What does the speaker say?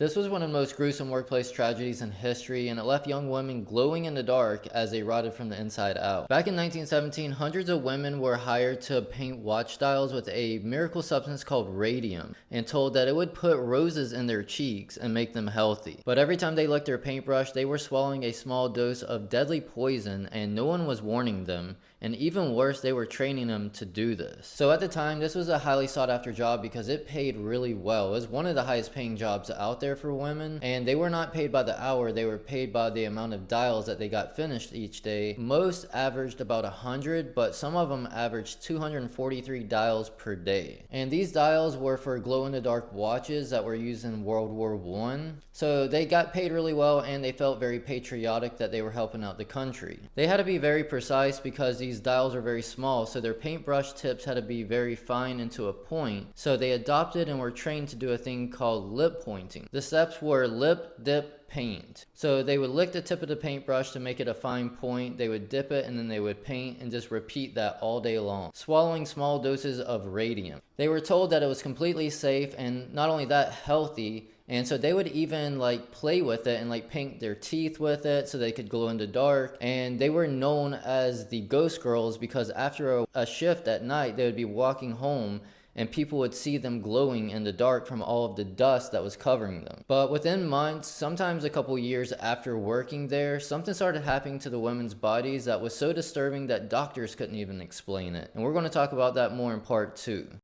This was one of the most gruesome workplace tragedies in history, and it left young women glowing in the dark as they rotted from the inside out. Back in 1917, hundreds of women were hired to paint watch dials with a miracle substance called radium, and told that it would put roses in their cheeks and make them healthy. But every time they licked their paintbrush, they were swallowing a small dose of deadly poison, and no one was warning them. And even worse, they were training them to do this. So at the time, this was a highly sought after job because it paid really well. It was one of the highest paying jobs out there for women, and they were not paid by the hour, they were paid by the amount of dials that they got finished each day. Most averaged about 100, but some of them averaged 243 dials per day. And these dials were for glow-in-the-dark watches that were used in World War I. So they got paid really well, and they felt very patriotic that they were helping out the country. They had to be very precise because these dials are very small, so their paintbrush tips had to be very fine and to a point. So they adopted and were trained to do a thing called lip pointing. The steps were lip, dip, paint. So they would lick the tip of the paintbrush to make it a fine point, they would dip it, and then they would paint and just repeat that all day long, swallowing small doses of radium. They were told that it was completely safe, and not only that, healthy. And so they would even play with it and paint their teeth with it so they could glow in the dark. And they were known as the ghost girls because after a shift at night, they would be walking home and people would see them glowing in the dark from all of the dust that was covering them. But within months, sometimes a couple years after working there, something started happening to the women's bodies that was so disturbing that doctors couldn't even explain it. And we're going to talk about that more in part 2.